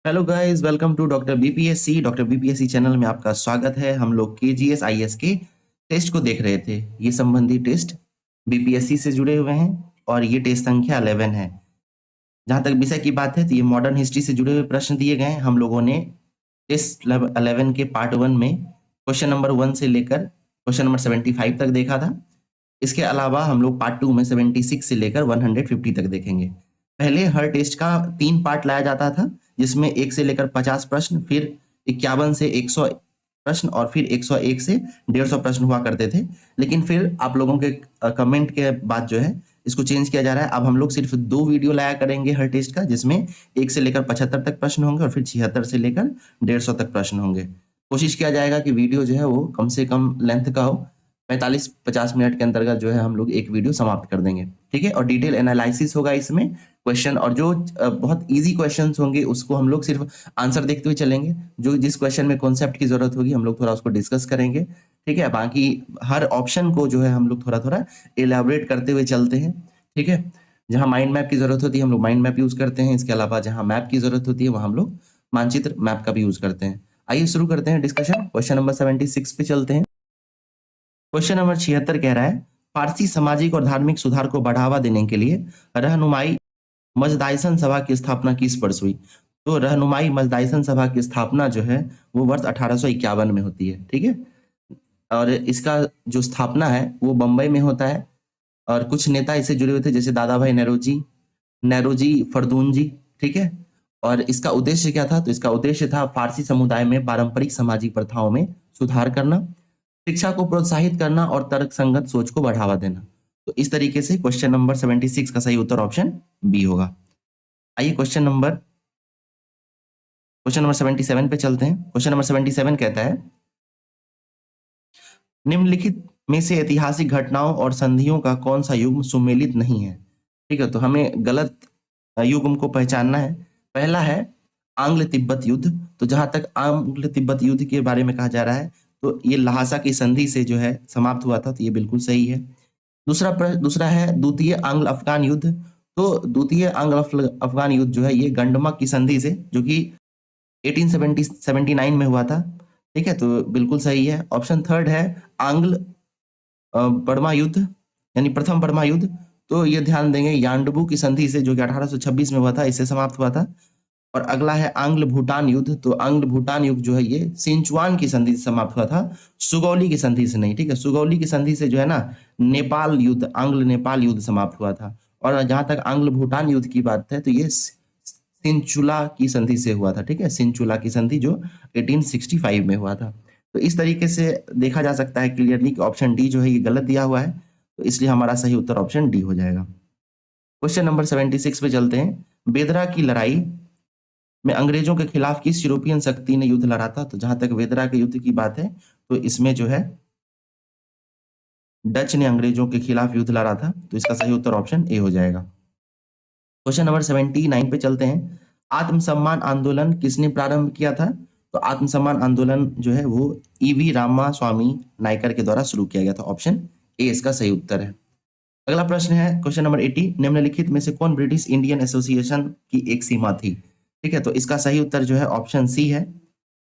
Hello guys, welcome to doctor BPSC. Doctor BPSC channel में आपका स्वागत है। हम लोग केजीएस आईएएस के टेस्ट को देख रहे थे। ये संबंधी टेस्ट बीपीएससी से जुड़े हुए हैं और ये टेस्ट संख्या 11 है। जहाँ तक विषय की बात है तो ये मॉडर्न हिस्ट्री से जुड़े हुए प्रश्न दिए गए हैं। हम लोगों ने टेस्ट 11 के पार्ट 1 में क्वेश्चन नंबर 1 से लेकर क्वेश्चन नंबर 75 तक देखा था। इसके अलावा हम लोग पार्ट 2 में 76 से लेकर 150 तक देखेंगे। पहले हर टेस्ट का 3 पार्ट लाया जाता था, जिसमें 1 से लेकर 50 प्रश्न, फिर 51 से 100 प्रश्न और फिर 101 से 150 प्रश्न हुआ करते थे। लेकिन फिर आप लोगों के कमेंट के बाद जो है इसको चेंज किया जा रहा है। अब हम लोग सिर्फ 2 वीडियो लाया करेंगे हर टेस्ट का, जिसमें 1 से लेकर 75 तक प्रश्न होंगे और फिर 76 से लेकर 150 तक प्रश्न होंगे। कोशिश किया जाएगा कि वीडियो जो है वो कम से कम लेंथ का हो। 45-50 मिनट के अंतर्गत जो है हम लोग एक वीडियो समाप्त कर देंगे, ठीक है। और डिटेल एनालिसिस होगा इसमें क्वेश्चन, और जो बहुत इजी क्वेश्चंस होंगे उसको हम लोग सिर्फ आंसर देखते हुए चलेंगे। जो जिस क्वेश्चन में कॉन्सेप्ट की जरूरत होगी हम लोग थोड़ा उसको डिस्कस करेंगे, ठीक है। बाकी हर ऑप्शन को जो है हम लोग थोड़ा थोड़ा एलैबोरेट करते हुए चलते हैं, ठीक है। जहां माइंड मैप की जरूरत होती है हम लोग माइंड मैप यूज करते हैं। इसके अलावा जहां मैप की जरूरत होती है वहां हम लोग मानचित्र मैप का भी यूज करते हैं। आइए शुरू करते हैं डिस्कशन। क्वेश्चन नंबर 76 पे चलते हैं। क्वेश्चन नंबर 76 कह रहा है, फारसी सामाजिक और धार्मिक सुधार को बढ़ावा देने के लिए रहनुमाई मजदाइसन सभा की स्थापना किस वर्ष हुई? तो रहनुमाई मजदाइसन सभा की स्थापना जो है वो वर्ष 1851 में होती है, ठीक है। और इसका जो स्थापना है वो बम्बई में होता है और कुछ नेता इससे जुड़े हुए थे, जैसे दादा भाई नेरोजी, नेरोजी फरदून जी, ठीक है। और इसका उद्देश्य क्या था? तो इसका उद्देश्य था फारसी समुदाय में पारंपरिक सामाजिक प्रथाओं में सुधार करना, शिक्षा को प्रोत्साहित करना और तर्कसंगत सोच को बढ़ावा देना। तो इस तरीके से क्वेश्चन नंबर 76 का सही उत्तर ऑप्शन बी होगा। आइए क्वेश्चन नंबर 77 पे चलते हैं। क्वेश्चन नंबर 77 कहता है, निम्नलिखित में से ऐतिहासिक घटनाओं और संधियों का कौन सा युग्म सुमेलित नहीं है? ठीक है, तो हमें गलत युग्म को पहचानना है। पहला है आंग्ल तिब्बत युद्ध। तो जहां तक आंग्ल तिब्बत युद्ध के बारे में कहा जा रहा है तो ये लहासा की संधि से जो है समाप्त हुआ था, तो ये बिल्कुल सही है। दूसरा है द्वितीय आंग्ल अफगान युद्ध। तो द्वितीय आंग्ल अफगान युद्ध जो है ये गंडमक की संधि से, जो कि 1879 में हुआ था, ठीक है, तो बिल्कुल सही है। ऑप्शन थर्ड है आंग्ल बर्मा युद्ध, यानी प्रथम बर्मा युद्ध। तो ये ध्यान देंगे यान्डबू की संधि से, जो कि 1826 में हुआ था, इससे समाप्त हुआ था। और अगला है आंग्ल भूटान युद्ध। तो आंग्ल भूटान युद्ध जो है ये सिंचुआन की संधि से समाप्त हुआ था, सुगौली की संधि से नहीं, ठीक है। सुगौली की संधि से जो है ना नेपाल युद्ध, आंग्ल नेपाल युद्ध समाप्त हुआ था। और जहां तक आंग्ल भूटान युद्ध की बात है तो ये सिंचुला की संधि से हुआ था, ठीक है। सिंचुला की संधि जो 1865 में हुआ था। तो इस तरीके से देखा जा सकता है क्लियरली कि ऑप्शन डी जो है ये गलत दिया हुआ है, तो इसलिए हमारा सही उत्तर ऑप्शन डी हो जाएगा। क्वेश्चन नंबर 76 पे चलते हैं। बेदरा की लड़ाई में अंग्रेजों के खिलाफ किस यूरोपियन शक्ति ने युद्ध लड़ा था? तो जहां तक बेदरा के युद्ध की बात है तो इसमें जो है डच ने अंग्रेजों के खिलाफ युद्ध लड़ा था, तो इसका सही उत्तर ऑप्शन ए हो जाएगा। क्वेश्चन नंबर 79 पे चलते हैं। आत्मसम्मान आंदोलन किसने प्रारंभ किया था? तो आत्मसम्मान आंदोलन जो है वो ईवी रामास्वामी नायकर के द्वारा शुरू किया गया था। ऑप्शन ए इसका सही उत्तर है। अगला प्रश्न है क्वेश्चन नंबर 80, निम्नलिखित में से कौन ब्रिटिश इंडियन एसोसिएशन की एक सीमा थी? ठीक है, तो इसका सही उत्तर जो है ऑप्शन सी है।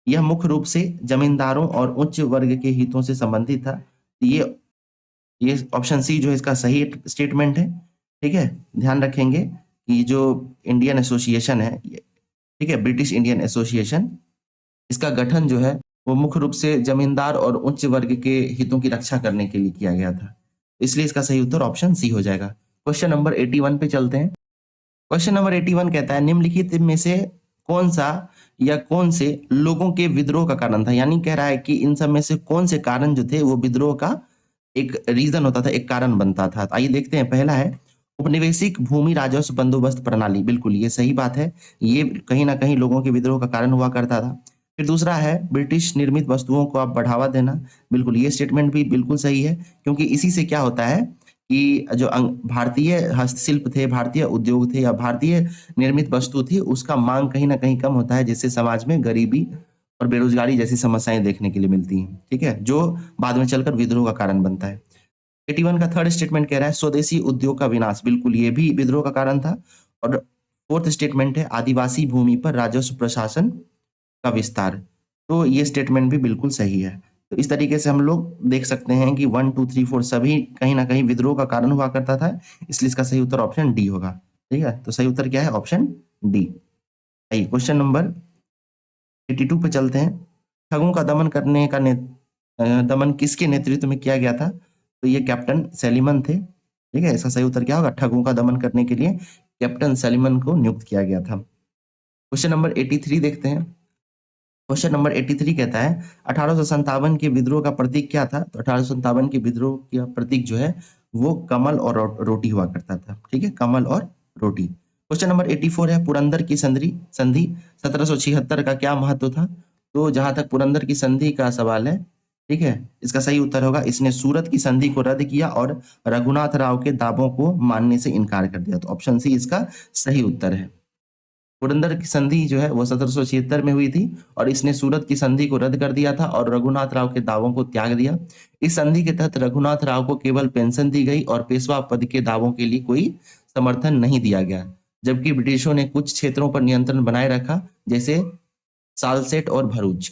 यह मुख्य रूप से जमींदारों और उच्च वर्ग के हितों से संबंधित था। ये ऑप्शन सी जो है इसका सही स्टेटमेंट है, ठीक है। ध्यान रखेंगे कि जो इंडियन एसोसिएशन है, ठीक है, ब्रिटिश इंडियन एसोसिएशन, इसका गठन जो है वो मुख्य रूप से जमींदार और उच्च वर्ग के हितों की रक्षा करने के लिए किया गया था, इसलिए इसका सही उत्तर ऑप्शन सी हो जाएगा। क्वेश्चन नंबर 81 पे चलते हैं। क्वेश्चन नंबर 81 कहता है, निम्नलिखित में से कौन सा या कौन से लोगों के विद्रोह का कारण था? यानी कह रहा है कि इन सब में से कौन से कारण जो थे वो विद्रोह का एक रीजन होता था, एक कारण बनता था। तो आइए देखते हैं। पहला है उपनिवेशिक भूमि राजस्व बंदोबस्त प्रणाली। बिल्कुल ये सही बात है, ये कहीं ना कहीं लोगों के विद्रोह का कारण हुआ करता था। फिर दूसरा है ब्रिटिश निर्मित वस्तुओं को आप बढ़ावा देना। बिल्कुल ये स्टेटमेंट भी बिल्कुल सही है, क्योंकि इसी से क्या होता है कि जो भारतीय हस्तशिल्प थे, भारतीय उद्योग थे या भारतीय निर्मित वस्तु थी, उसका मांग कहीं ना कहीं कम होता है, जिससे समाज में गरीबी और बेरोजगारी जैसी समस्याएं देखने के लिए मिलती हैं, ठीक है, जो बाद में चलकर विद्रोह का कारण बनता है। 81 का थर्ड स्टेटमेंट कह रहा है स्वदेशी उद्योग का विनाश। बिल्कुल ये भी विद्रोह का कारण था। और फोर्थ स्टेटमेंट है आदिवासी भूमि पर राजस्व प्रशासन का विस्तार। तो ये स्टेटमेंट भी बिल्कुल सही है। तो इस तरीके से हम लोग देख सकते हैं कि 1, 2, 3, 4 सभी कहीं ना कहीं विद्रोह का कारण हुआ करता था, इसलिए इसका सही उत्तर ऑप्शन डी होगा। ठीक है, तो सही उत्तर क्या है? Option D. आइए क्वेश्चन नंबर 82 पे चलते हैं। ठगों का दमन करने का दमन किसके नेतृत्व में किया गया था? तो ये कैप्टन सैलिमन थे। ठीक है, इसका सही उत्तर क्या होगा? ठगों का दमन करने के लिए कैप्टन सैलिमन को नियुक्त किया गया था। क्वेश्चन नंबर 83 देखते हैं। क्वेश्चन नंबर 83 कहता है 1857 के विद्रोह का प्रतीक क्या था? तो 1857 के विद्रोह का प्रतीक जो है वो कमल और रोटी हुआ करता था। ठीक है, कमल और रोटी। क्वेश्चन नंबर 84 है पुरंदर की संधि संधि 1776 का क्या महत्व था? तो जहां तक पुरंदर की संधि का सवाल है, ठीक है, इसका सही उत्तर होगा इसने सूरत की संधि को रद्द किया और रघुनाथ राव के दावों को मानने से इनकार कर दिया। तो ऑप्शन सी इसका सही उत्तर है। पुरंदर की संधि जो है वो 1776 में हुई थी और इसने सूरत की संधि को रद्द कर दिया था और रघुनाथ राव के दावों को त्याग दिया। इस संधि के तहत रघुनाथ राव को केवल पेंशन दी गई और पेशवा पद के दावों के लिए कोई समर्थन नहीं दिया गया, जबकि ब्रिटिशों ने कुछ क्षेत्रों पर नियंत्रण बनाए रखा, जैसे सालसेट और भरूच।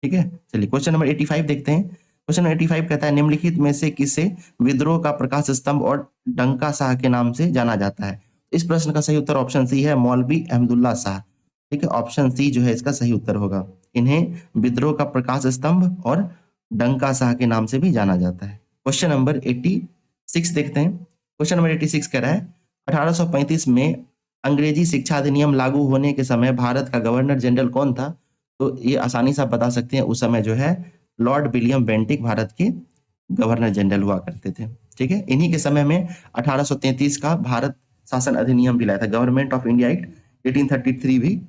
ठीक है, चलिए क्वेश्चन नंबर 85 देखते हैं। क्वेश्चन नंबर 85 कहता है निम्नलिखित में से किसे विद्रोह का प्रकाश स्तंभ और डंका शाह के नाम से जाना जाता है? इस प्रश्न का सही उत्तर ऑप्शन सी है, मौलवी अहमदुल्ला शाह। ठीक है, ऑप्शन सी जो है इसका सही उत्तर होगा। इन्हें विद्रोह का प्रकाश स्तंभ और डंका शाह के नाम से भी जाना जाता है। क्वेश्चन नंबर 86 देखते हैं। क्वेश्चन नंबर 86 कह रहा है 1835 में अंग्रेजी शिक्षा अधिनियम लागू होने के समय भारत का गवर्नर जनरल कौन था? तो ये आसानी से आप बता सकते हैं, उस समय जो है लॉर्ड विलियम बेंटिक भारत के गवर्नर जनरल हुआ करते थे। ठीक है, इन्हीं के समय में 1833 का भारत शासन अधिनियम भी लाया था, गवर्नमेंट ऑफ इंडिया एक्ट 1833 भी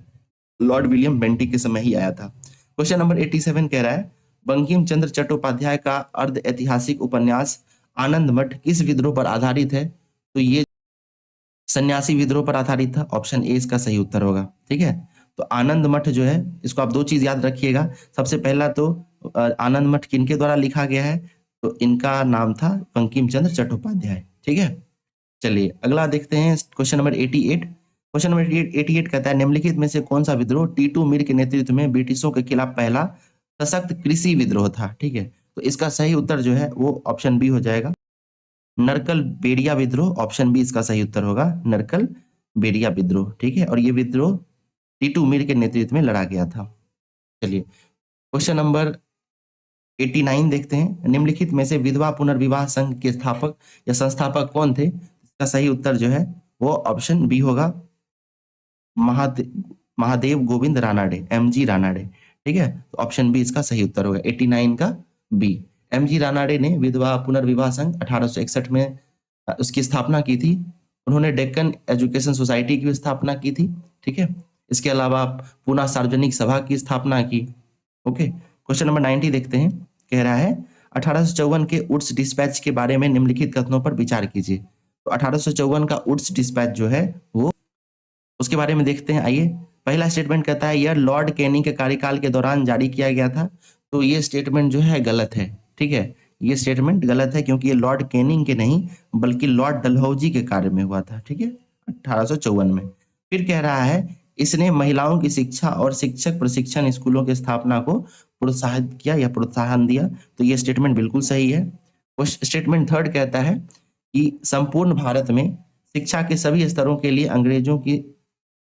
लॉर्ड विलियम बेंटिक के समय ही आया था। क्वेश्चन नंबर 87 कह रहा है बंकिम चंद्र चट्टोपाध्याय का अर्ध ऐतिहासिक उपन्यास आनंद मठ किस विद्रोह पर आधारित है? तो ये सन्यासी विद्रोह पर आधारित था। ऑप्शन ए इसका सही उत्तर होगा। ठीक है, तो आनंद मठ जो है इसको आप दो चीज याद रखिएगा। सबसे पहला तो आनंद मठ किनके द्वारा लिखा गया है? तो इनका नाम था बंकिम चंद्र चट्टोपाध्याय। ठीक है, चलिए अगला देखते हैं क्वेश्चन नंबर 88। क्वेश्चन नंबर 88 कहता है निम्नलिखित में से कौन सा विद्रोह टीटू मीर के नेतृत्व में ब्रिटिशों के खिलाफ पहला सशक्त कृषि विद्रोह था? ठीक है, तो इसका सही उत्तर जो है वो ऑप्शन बी हो जाएगा, नरकल बेड़िया विद्रोह। ऑप्शन बी इसका सही उत्तर होगा, नरकल बेड़िया विद्रोह। ठीक है, और ये विद्रोह टीटू मीर के नेतृत्व में लड़ा गया था। चलिए क्वेश्चन नंबर 89 देखते हैं। निम्नलिखित में से विधवा पुनर्विवाह संघ के स्थापक या संस्थापक कौन थे? इसका सही उत्तर जो है वो ऑप्शन बी होगा, महादेव गोविंद रानाडे, एमजी रानाडे। ठीक है, तो ऑप्शन बी इसका सही उत्तर होगा, 89 का बी। एमजी रानाडे ने विधवा पुनर्विवाह संघ 1861 में उसकी स्थापना की थी। उन्होंने डेक्कन एजुकेशन सोसाइटी की स्थापना की थी। ठीक है, इसके अलावा पूना सार्वजनिक सभा की स्थापना की। ओके, क्वेश्चन नंबर 90 देखते हैं। कह रहा है 1854 के उड्स डिस्पैच के बारे में निम्नलिखित कथनों पर विचार कीजिए। तो 1854 का उड्स डिस्पैच जो है वो उसके बारे में देखते हैं। आइए, पहला स्टेटमेंट कहता है यह लॉर्ड कैनिंग के कार्यकाल के दौरान जारी किया गया था। तो ये स्टेटमेंट जो है गलत है। ठीक है, ये स्टेटमेंट गलत है क्योंकि ये लॉर्ड कैनिंग के नहीं बल्कि लॉर्ड डलहौजी के कार्य में हुआ था। ठीक है, 1854 में। फिर कह रहा है इसने महिलाओं की शिक्षा और शिक्षक प्रशिक्षण स्कूलों की स्थापना को प्रोत्साहित किया या प्रोत्साहन दिया। तो ये स्टेटमेंट बिल्कुल सही है। स्टेटमेंट थर्ड कहता है कि संपूर्ण भारत में शिक्षा के सभी स्तरों के लिए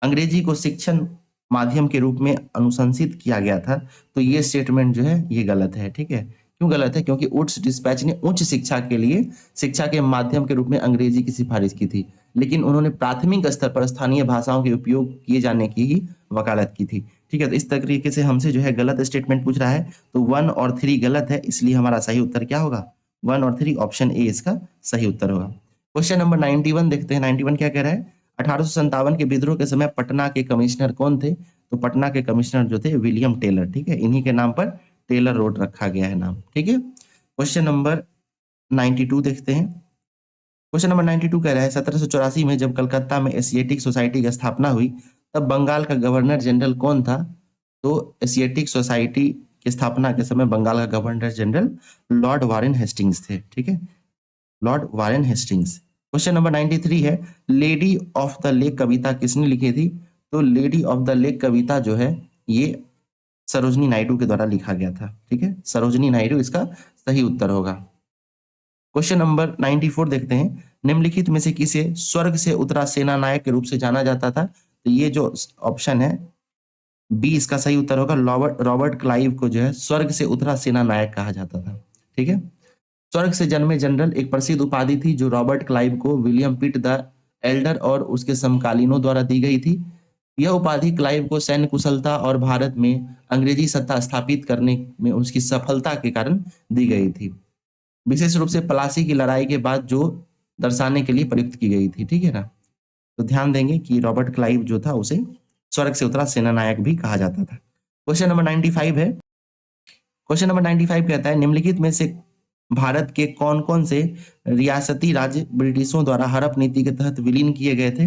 अंग्रेजी को शिक्षण माध्यम के रूप में अनुशंसित किया गया था। तो ये स्टेटमेंट जो है ये गलत है। ठीक है, क्यों गलत है? क्योंकि उड्स डिस्पैच ने उच्च शिक्षा के लिए शिक्षा के माध्यम के रूप में अंग्रेजी की सिफारिश की थी, लेकिन उन्होंने प्राथमिक स्तर पर स्थानीय भाषाओं के उपयोग किए जाने की ही वकालत की थी। ठीक है, तो इस तरीके से हमसे जो है गलत स्टेटमेंट पूछ रहा है। तो 1 और 3 गलत है, इसलिए हमारा सही उत्तर क्या होगा? 1 और 3, ऑप्शन ए इसका सही उत्तर होगा। क्वेश्चन नंबर 91 देखते हैं। 91 क्या कह रहा है? 1857 के विद्रोह के समय पटना के कमिश्नर कौन थे? तो पटना के कमिश्नर जो थे विलियम टेलर। ठीक है, इन्हीं के नाम पर टेलर रोड रखा गया है नाम। ठीक है, क्वेश्चन नंबर 92 देखते हैं। क्वेश्चन नंबर 92 कह रहा है 1784 में जब कलकत्ता में एशियाटिक सोसाइटी की स्थापना हुई तब बंगाल का गवर्नर जनरल कौन था? तो एशियाटिक सोसाइटी की स्थापना के समय बंगाल का governor general Lord Warren Hastings थे। ठीक है, Lord Warren Hastings. Question number 93 है, लेडी ऑफ द लेक कविता किसने लिखी थी? तो लेडी ऑफ द लेक कविता जो है ये सरोजनी नायडू के द्वारा लिखा गया था। ठीक है, सरोजनी नायडू इसका सही उत्तर होगा। क्वेश्चन नंबर 94 देखते हैं, निम्नलिखित में से किसे स्वर्ग से उतरा सेना नायक के रूप से जाना जाता था? तो ये जो ऑप्शन है बी इसका सही उत्तर होगा। रॉबर्ट रॉबर्ट क्लाइव को जो है स्वर्ग से उतरा सेना नायक कहा जाता था। ठीक है, स्वर्ग से जन्मे जनरल एक प्रसिद्ध उपाधि थी जो रॉबर्ट क्लाइव को विलियम पिट द एल्डर और उसके समकालीनों द्वारा दी गई थी। यह उपाधि क्लाइव को सैन्य कुशलता और भारत में अंग्रेजी सत्ता स्थापित करने में उसकी सफलता के कारण दी गई थी, विशेष रूप से प्लासी की लड़ाई के बाद जो दर्शाने के लिए प्रयुक्त की गई थी। ठीक है ना, तो ध्यान देंगे कि रॉबर्ट क्लाइव जो था उसे स्वर्ग से उतरा सेना नायक भी कहा जाता था। क्वेश्चन नंबर 95 है, क्वेश्चन नंबर 95 कहता है, निम्नलिखित में से भारत के कौन कौन से रियासती राज्य ब्रिटिशों द्वारा हड़प नीति के तहत विलीन किए गए थे?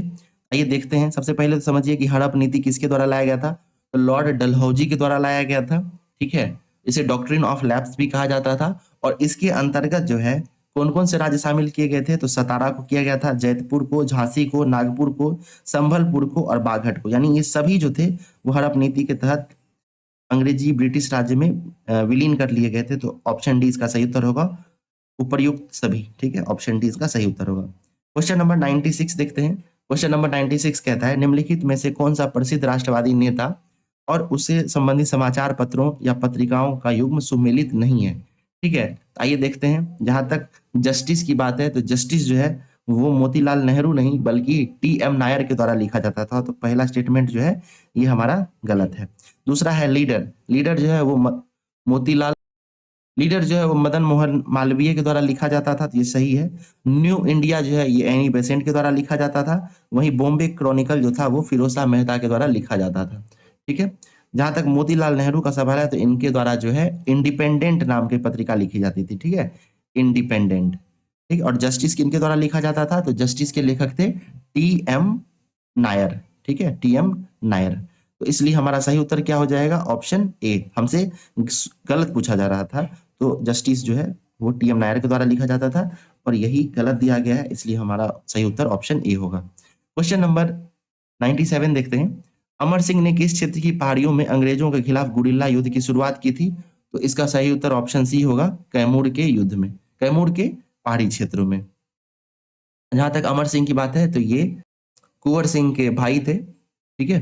आइए देखते हैं। सबसे पहले तो समझिए कि हड़प नीति किसके द्वारा लाया गया था? तो लॉर्ड डलहौजी के द्वारा लाया गया था। ठीक है, इसे डॉक्ट्रिन ऑफ लैप्स भी कहा जाता था। और इसके अंतर्गत जो है कौन कौन से राज्य शामिल किए गए थे? तो सतारा को किया गया था, जयपुर को, झांसी को, नागपुर को, संभलपुर को और बागहट को, यानी ये सभी जो थे वो हड़प नीति के तहत अंग्रेजी ब्रिटिश राज्य में विलीन कर लिए गए थे। तो ऑप्शन डी इसका सही उत्तर होगा, उपर्युक्त सभी। ठीक है, ऑप्शन डी इसका सही उत्तर होगा। क्वेश्चन नंबर 96 देखते हैं। क्वेश्चन नंबर 96 कहता है, निम्नलिखित में से कौन सा प्रसिद्ध राष्ट्रवादी नेता और उससे संबंधित समाचार पत्रों या पत्रिकाओं का युग्म सुमेलित नहीं है? ठीक है, आइए देखते हैं। जहां तक जस्टिस की बात है तो जस्टिस जो है वो मोतीलाल नेहरू नहीं बल्कि टी.एम. नायर के द्वारा लिखा जाता था। तो पहला स्टेटमेंट जो है ये हमारा गलत है। दूसरा है लीडर, लीडर जो है वो मोतीलाल लीडर जो है वो मदन मोहन मालवीय के द्वारा लिखा जाता था, तो ये सही है। न्यू इंडिया जो है ये एनी बेसेंट के द्वारा लिखा जाता था। वहीं बॉम्बे क्रॉनिकल जो था वो फिरोज शाह मेहता के द्वारा लिखा जाता था। ठीक है, जहां तक मोतीलाल नेहरू का सवाल है तो इनके द्वारा जो है इंडिपेंडेंट नाम की पत्रिका लिखी जाती थी। ठीक है, इंडिपेंडेंट। ठीक, और जस्टिस किनके द्वारा लिखा जाता था? तो जस्टिस के लेखक थे टी.एम. नायर। ठीक है, टी.एम. नायर। तो इसलिए हमारा सही उत्तर क्या हो जाएगा? Option A. हमसे गलत पूछा जा रहा था, तो जस्टिस जो है वो टी.एम. नायर के द्वारा लिखा जाता था और यही गलत दिया गया है, इसलिए हमारा सही उत्तर ऑप्शन ए होगा। क्वेश्चन नंबर 97 देखते हैं, अमर सिंह ने किस क्षेत्र की पहाड़ियों में अंग्रेजों के खिलाफ गुरिल्ला युद्ध की शुरुआत की थी? तो इसका सही उत्तर ऑप्शन सी होगा, कैमूर के युद्ध में, कैमूर के पहाड़ी क्षेत्रों में। जहां तक अमर सिंह की बात है तो ये कुंवर सिंह के भाई थे। ठीक है,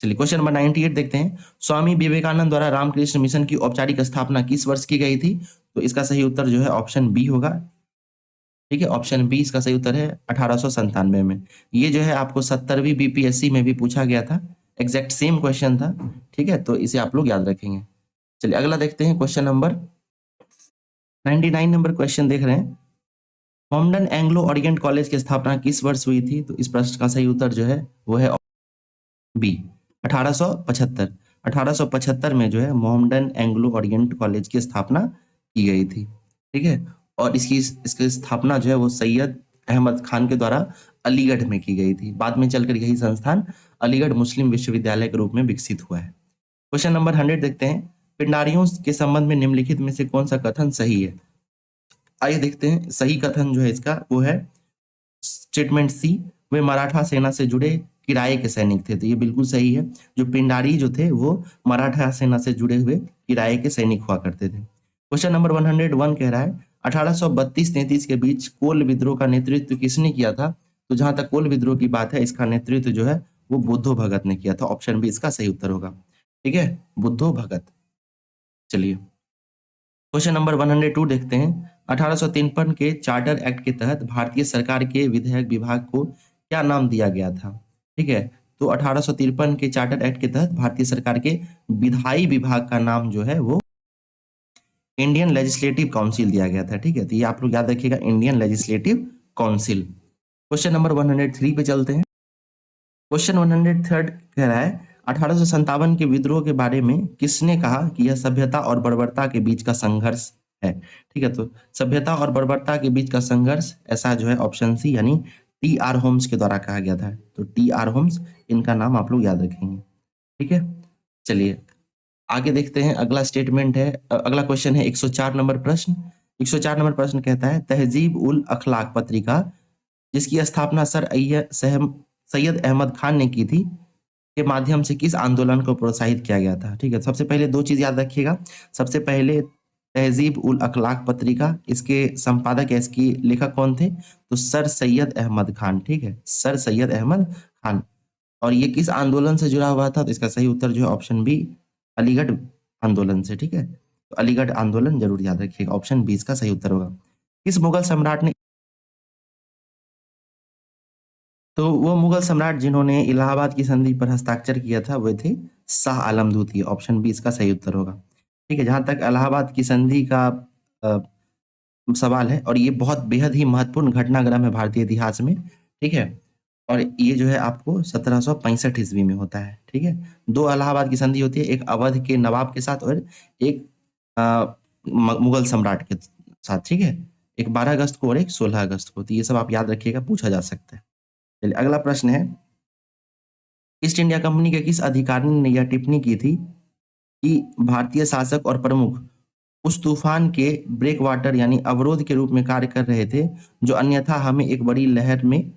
चलिए क्वेश्चन नंबर 98 देखते हैं, स्वामी विवेकानंद द्वारा रामकृष्ण मिशन की औपचारिक स्थापना किस वर्ष की गई थी? तो इसका सही उत्तर जो है ऑप्शन बी होगा। ठीक है, ऑप्शन बी इसका सही उत्तर है 1897 में। ये जो है आपको 70वीं बीपीएससी में भी पूछा गया था, एग्जैक्ट सेम क्वेश्चन था। ठीक है, तो इसे आप लोग याद रखेंगे। चलिए अगला देखते हैं, क्वेश्चन नंबर 99 नंबर क्वेश्चन देख रहे हैं, मोहम्मडन एंग्लो ओरिएंट कॉलेज की स्थापना किस वर्ष हुई थी? तो इस प्रश्न का सही उत्तर जो है वो है बी 1875। 1875 में जो है मोहम्मडन एंग्लो ओरिएंट कॉलेज की स्थापना की गई थी। ठीक है, और इसकी स्थापना जो है वो सैयद अहमद खान के द्वारा अलीगढ़ में की गई थी। बाद में चलकर यही संस्थान अलीगढ़ मुस्लिम विश्वविद्यालय के रूप में विकसित हुआ है। क्वेश्चन नंबर 100 देखते हैं, पिंडारियों के संबंध में निम्नलिखित में से कौन सा कथन सही है? आइए देखते हैं। सही कथन जो है इसका वो है स्टेटमेंट सी, वे मराठा सेना से जुड़े किराए के सैनिक थे। तो ये बिल्कुल सही है, जो पिंडारी जो थे वो मराठा सेना से जुड़े हुए किराए के सैनिक हुआ करते थे। क्वेश्चन नंबर 101 कह रहा है, 1832-33 के बीच कोल विद्रोह का नेतृत्व किसने किया था? तो जहां तक कोल विद्रोह की बात है इसका नेतृत्व जो है वो बुद्धो भगत ने किया था। ऑप्शन बी इसका सही उत्तर होगा। ठीक है, बुद्धो भगत। चलिए क्वेश्चन नंबर 102 देखते हैं, 1853 के चार्टर एक्ट के तहत भारतीय सरकार के विधायक विभाग को क्या नाम दिया गया था? ठीक है, तो 1853 के चार्टर एक्ट के तहत भारतीय सरकार के विधायी विभाग का नाम जो है वो इंडियन लेजिस्लेटिव काउंसिल दिया गया था। ठीक है, तो ये आप लोग याद रखिएगा, Indian legislative council. Question number 103 पे चलते हैं। क्वेश्चन 103 कह रहा है, 1857 के विद्रोह के बारे में किसने कहा कि यह सभ्यता और बर्बरता के बीच का संघर्ष है? ठीक है, तो सभ्यता और बर्बरता के बीच का संघर्ष, ऐसा जो है ऑप्शन सी यानी टी.आर. होम्स के द्वारा कहा गया था। तो टी.आर. होम्स, इनका नाम आप लोग याद रखेंगे। ठीक है, चलिए आगे देखते हैं। अगला स्टेटमेंट है, अगला क्वेश्चन है 104 नंबर प्रश्न। 104 नंबर प्रश्न कहता है, तहजीब उल अखलाक पत्रिका जिसकी स्थापना सैयद अहमद खान ने की थी, के माध्यम से किस आंदोलन को प्रोत्साहित किया गया था? ठीक है, सबसे पहले 2 चीज़ याद रखिएगा। सबसे पहले तहज़ीब उल अखलाक पत्रिका, इसके संपादक या इसकी लेखक कौन थे? तो सर सैयद अहमद खान, ठीक है? सर सैयद अहमद खान। और ये किस आंदोलन से जुड़ा हुआ था? तो इसका सही उत्तर जो है ऑप्शन बी, अलीगढ़ आंदोलन से, ठीक है? तो अलीगढ़ आंदोलन ज़रूर याद रखिएगा, ऑप्शन बी इसका सही उत्तर होगा। किस मुगल सम्राट ने तो वो मुगल सम्राट जिन्होंने इलाहाबाद की संधि पर हस्ताक्षर किया था, वो थे शाह आलम द्वितीय, ऑप्शन बी इसका सही उत्तर होगा। ठीक है, जहाँ तक इलाहाबाद की संधि का अ, सवाल है, और ये बहुत बेहद ही महत्वपूर्ण घटनाक्रम है भारतीय इतिहास में, ठीक है? और ये जो है आपको 1765 ईस्वी में होता है, ठीक है? 2 इलाहाबाद की संधि होती है, एक अवध के नवाब के साथ और एक अ, म मुगल सम्राट के साथ, ठीक है? एक 12 अगस्त को और एक 16 अगस्त को, तो ये सब आप याद रखिएगा, पूछा जा सकता है। चलिए अगला प्रश्न है, ईस्ट इंडिया कंपनी के किस अधिकारी ने यह टिप्पणी की थी कि भारतीय शासक और प्रमुख उस तूफान के ब्रेकवाटर यानी अवरोध के रूप में कार्य कर रहे थे, जो अन्यथा हमें एक बड़ी लहर में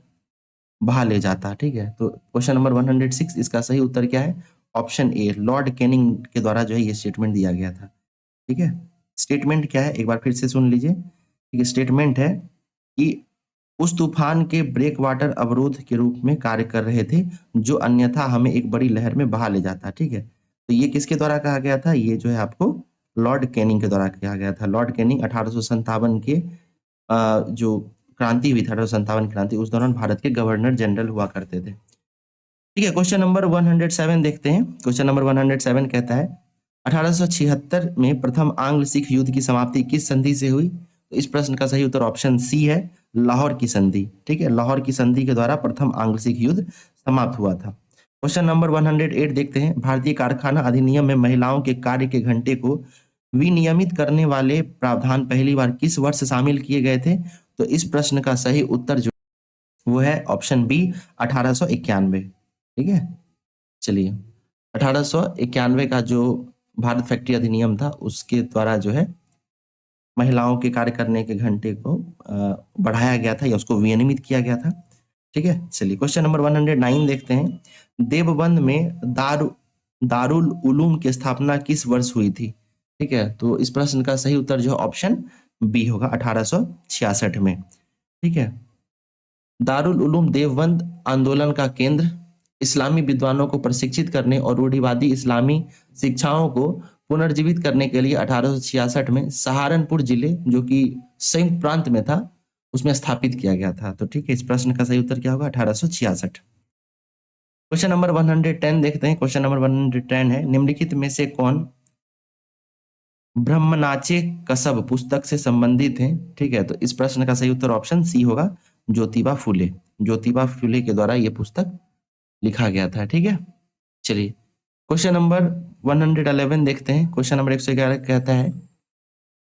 बहा ले जाता, ठीक है? तो क्वेश्चन नंबर 106 इसका सही उत्तर क्या है? ऑप्शन ए, लॉर्ड कैनिंग के द्वारा जो है ये स्टेटमेंट दिया गया था, ठीक है? स्टेटमेंट क्या है? एक बार फिर से सुन लीजिए। ठीक है, स्टेटमेंट है कि उस तूफान के ब्रेकवाटर अवरोध के रूप में कार्य कर रहे थे, जो अन्यथा हमें एक बड़ी लहर में बहा ले जाता, ठीक है? तो ये किसके द्वारा कहा गया था? ये जो है आपको लॉर्ड कैनिंग के द्वारा कहा गया था। लॉर्ड कैनिंग 1857 के जो क्रांति हुई थी, 1857 क्रांति, उस दौरान भारत के गवर्नर जनरल हुआ करते थे। ठीक है, क्वेश्चन नंबर 107 देखते हैं। क्वेश्चन नंबर 107 कहता है, 1876 में प्रथम आंग्ल सिख युद्ध की समाप्ति किस संधि से हुई? तो इस प्रश्न का सही उत्तर ऑप्शन सी है, लाहौर की संधि, ठीक है? लाहौर की संधि के द्वारा प्रथम आंग्ल सिख युद्ध समाप्त हुआ था। क्वेश्चन नंबर 108 देखते हैं, भारतीय कारखाना अधिनियम में महिलाओं के कार्य के घंटे को विनियमित करने वाले प्रावधान पहली बार किस वर्ष शामिल किए गए थे? तो इस प्रश्न का सही उत्तर जो वो है ऑप्शन बी, 1891, ठीक है? चलिए, 1891 का जो भारत फैक्ट्री अधिनियम था, उसके द्वारा जो है महिलाओं के कार्य करने के घंटे को बढ़ाया गया था या उसको विनियमित किया गया था, ठीक है? चलिए क्वेश्चन नंबर 109 देखते हैं। देवबंद में दारुल उलूम की स्थापना किस वर्ष हुई थी? ठीक है? तो इस प्रश्न का सही उत्तर जो है ऑप्शन बी होगा, 1866 में, ठीक है? दारुल उलूम देवबंद आंदोलन का केंद्र, इस्लामी विद्वानों को प्रशिक्षित करने और रूढ़िवादी इस्लामी शिक्षाओं को पुनर्जीवित करने के लिए 1866 में सहारनपुर जिले, जो कि संयुक्त प्रांत में था, उसमें स्थापित किया गया था। तो ठीक है, इस प्रश्न का सही उत्तर क्या होगा? 1866। क्वेश्चन नंबर 110 देखते हैं। क्वेश्चन नंबर 110 है, निम्नलिखित में से कौन ब्रह्मनाचे कसब पुस्तक से संबंधित है? ठीक है, तो इस प्रश्न का सही उत्तर ऑप्शन सी होगा, ज्योतिबा फुले। ज्योतिबा फुले के द्वारा ये पुस्तक लिखा गया था, ठीक है? चलिए क्वेश्चन नंबर 111 देखते हैं। क्वेश्चन नंबर 111 कहता है,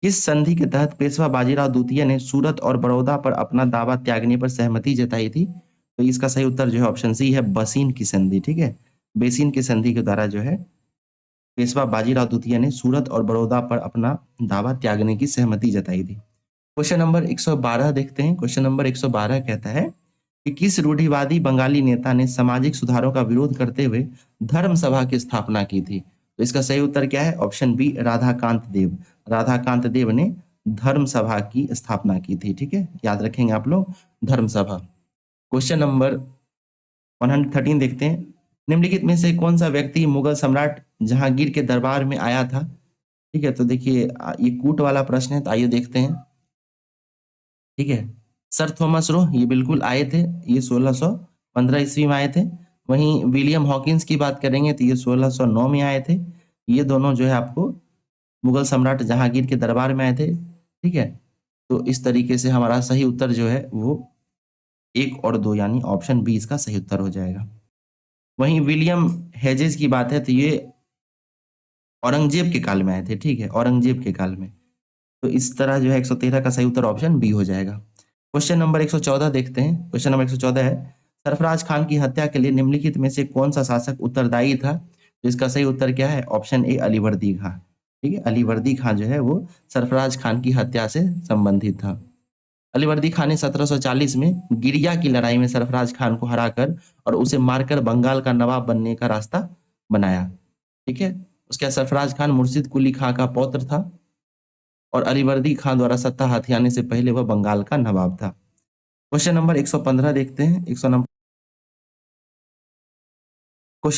किस संधि के तहत पेशवा बाजीराव द्वितीय ने सूरत और बड़ौदा पर अपना दावा त्यागने पर सहमति जताई थी? तो इसका सही उत्तर जो है ऑप्शन सी है, बसीन की संधि, ठीक है? बेसिन की संधि के द्वारा जो है पेशवा बाजीराव द्वितीय ने सूरत और बड़ौदा पर अपना दावा त्यागने की सहमति जताई थी। क्वेश्चन नंबर 112 देखते हैं। क्वेश्चन नंबर 112 कहता है कि किस रूढ़िवादी बंगाली नेता ने सामाजिक सुधारों का विरोध करते हुए धर्म सभा की स्थापना की थी? तो इसका सही उत्तर क्या है? ऑप्शन बी, राधाकांत देव। राधाकांत देव ने धर्म सभा की स्थापना की थी, ठीक है? याद रखेंगे आप लोग, धर्म सभा। क्वेश्चन नंबर 113 देखते हैं, निम्नलिखित में से कौन सा व्यक्ति मुगल सम्राट जहांगीर के दरबार में आया था? ठीक है, तो देखिए ये कूट वाला प्रश्न है, तो आइए देखते हैं, ठीक है? सर थॉमस रो ये बिल्कुल आए थे, ये 1615 ईस्वी में आए थे। वहीं विलियम हॉकिंस की बात करेंगे तो ये 1609 में आए थे। ये दोनों जो है आपको मुगल सम्राट जहांगीर के दरबार में आए थे, ठीक है? तो इस तरीके से हमारा सही उत्तर जो है वो 1 और 2 यानी ऑप्शन बी इसका सही उत्तर हो जाएगा। वहीं विलियम हेजेस की बात है तो ये औरंगजेब के काल में आए थे, ठीक है? औरंगजेब के काल में। तो इस तरह जो है 113 का सही उत्तर ऑप्शन बी हो जाएगा। क्वेश्चन नंबर 114 देखते हैं। क्वेश्चन नंबर 114 है, सरफराज खान की हत्या के लिए निम्नलिखित में से कौन सा शासक उत्तरदायी था? तो इसका सही उत्तर क्या है? ऑप्शन ए, अलीवर्दी खां, ठीक है? अलीवर्दी खां जो है वो सरफराज खान की हत्या से संबंधित था। अलीवर्दी खान ने 1740 में गिरिया की लड़ाई में सरफराज खान को हराकर और उसे मारकर बंगाल का नवाब बनने का रास्ता बनाया। ठीक है, उसके बाद सरफराज खान मुर्शिद कुली खां का पौत्र था और अलीवर्दी खान द्वारा सत्ता हथियाने से पहले वह बंगाल का नवाब था। क्वेश्चन नंबर 115 देखते हैं। क्वेश्चन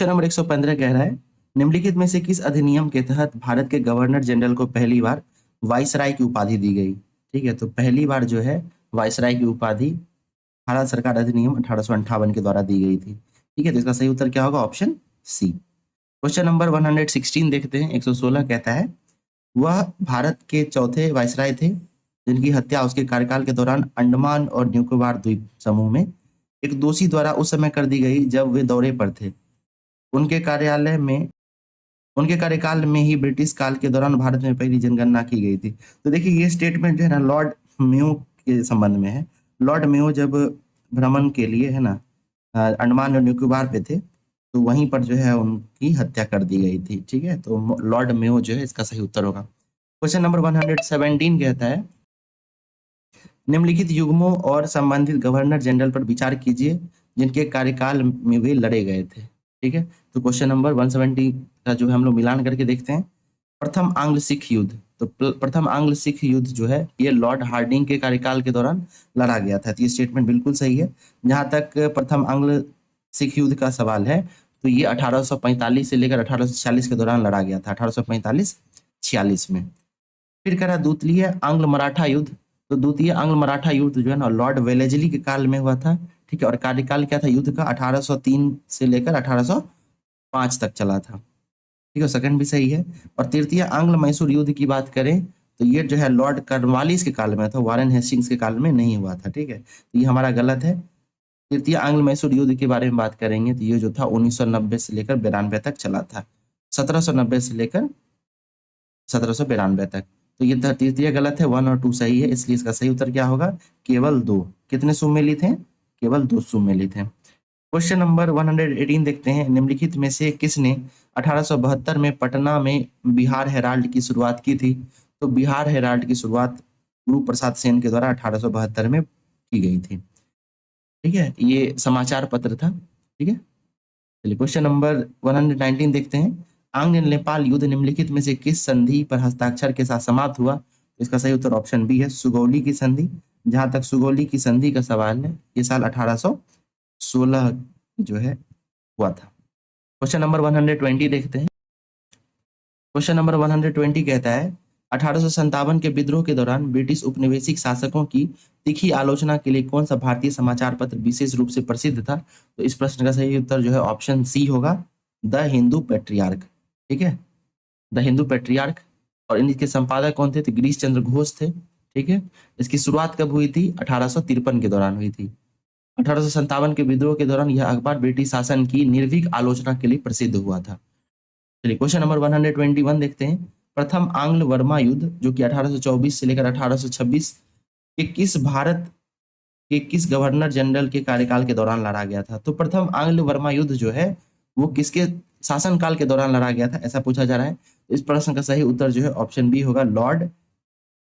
नंबर 115 कह रहा है, निम्नलिखित में से किस अधिनियम के तहत भारत के गवर्नर जनरल को पहली बार वाइसराय की उपाधि दी गई? ठीक है, तो पहली बार जो है वाइसराय की उपाधि भारत सरकार अधिनियम 1858 के द्वारा दी गई थी। ठीक है, तो इसका सही उत्तर क्या होगा? Option C. क्वेश्चन नंबर 116 देखते हैं। 116 कहता है, वह भारत के चौथे वाइसराय थे जिनकी हत्या उसके कार्यकाल के दौरान अंडमान और निकोबार द्वीप समूह में एक दोषी द्वारा उस समय कर दी गई जब वे दौरे पर थे। उनके कार्यालय में उनके कार्यकाल में ही ब्रिटिश काल के दौरान भारत में पहली जनगणना की गई थी। तो देखिए ये स्टेटमेंट जो है ना लॉर्ड मेयो के संबंध में है। लॉर्ड मेयो जब भ्रमण के लिए है ना अंडमान और निकोबार पे थे, तो वहीं पर जो है उनकी हत्या कर दी गई थी। ठीक है, तो लॉर्ड मेयो जो है इसका सही उत्तर होगा। क्वेश्चन नंबर 117 कहता है, निम्नलिखित युग्मों और संबंधित गवर्नर जनरल पर विचार कीजिए जिनके कार्यकाल में वे लड़े गए थे। ठीक है, तो क्वेश्चन नंबर 170 का जो है हम लोग मिलान करके देखते हैं। प्रथम आंग्ल सिख युद्ध, तो प्रथम आंग्ल सिख युद्ध जो है ये लॉर्ड हार्डिंग के कार्यकाल के दौरान लड़ा गया था। तो ये स्टेटमेंट बिल्कुल सही है। जहां तक प्रथम आंग्ल सिख युद्ध का सवाल है, तो ये 1845 से लेकर 1846 के दौरान लड़ा गया था, 1845-46 में। फिर कह रहा द्वितीय आंग्ल मराठा युद्ध, तो द्वितीय आंग्ल मराठा युद्ध जो है ना लॉर्ड वेलेजली के काल में हुआ था। ठीक है, और कार्यकाल क्या था युद्ध का? 1803 से लेकर 1805 तक चला था। ठीक है, सेकंड भी सही है। और तृतीय आंग्ल मैसूर युद्ध की बात करें तो ये जो है लॉर्ड कार्नवालिस के काल में था, वारेन हेस्टिंग्स के काल में नहीं हुआ था। ठीक है, तो ये हमारा गलत है। तृतीय आंग्ल मैसूर युद्ध के बारे में बात करेंगे तो ये जो था 1990 से लेकर 92 तक चला था, 1790 से लेकर 1792 तक। तो ये तृतीय गलत है, 1 और 2 सही है, इसलिए इसका सही उत्तर क्या होगा? केवल 2। कितने सुमेलित हैं? केवल 2 सुमेलित हैं। क्वेश्चन नंबर 118 देखते हैं, निम्नलिखित में से किसने 1872 में पटना में बिहार हेराल्ड की शुरुआत की थी? तो बिहार हेराल्ड की शुरुआत गुरु प्रसाद सेन के द्वारा 1872 में की गई थी। ठीक है, ये समाचार पत्र था। ठीक है, चलिए क्वेश्चन नंबर 119 देखते हैं, आंग्ल नेपाल युद्ध निम्नलिखित में से किस संधि पर हस्ताक्षर के साथ समाप्त हुआ? इसका सही उत्तर ऑप्शन बी है, सुगौली की संधि। जहां तक सुगौली की संधि का सवाल है, ये साल 1816 जो है हुआ था। क्वेश्चन नंबर 120 देखते हैं। क्वेश्चन नंबर 120 कहता है, 1857 के विद्रोह के दौरान ब्रिटिश उपनिवेशिक शासकों की तीखी आलोचना के लिए कौन सा भारतीय समाचार पत्र विशेष रूप से प्रसिद्ध था? तो इस प्रश्न का सही उत्तर जो है ऑप्शन सी होगा, द हिंदू पेट्रियार्क। ठीक है, द हिंदू पेट्रियार्क। और इनके संपादक कौन थे? तो गिरीश चंद्र घोष थे। ठीक है, इसकी शुरुआत कब हुई थी? 1853 के दौरान हुई थी। 1857 के विद्रोह के दौरान यह अखबार ब्रिटिश शासन की निर्भीक आलोचना के लिए प्रसिद्ध हुआ था। चलिए क्वेश्चन नंबर 121 देखते हैं, प्रथम आंग्ल वर्मा युद्ध जो कि 1824 से लेकर 1826 के भारत के किस गवर्नर जनरल के कार्यकाल के दौरान लड़ा गया था? तो प्रथम आंग्ल वर्मा युद्ध जो है वो किसके शासनकाल के दौरान लड़ा गया था, ऐसा पूछा जा रहा है। इस प्रश्न का सही उत्तर जो है ऑप्शन बी होगा, लॉर्ड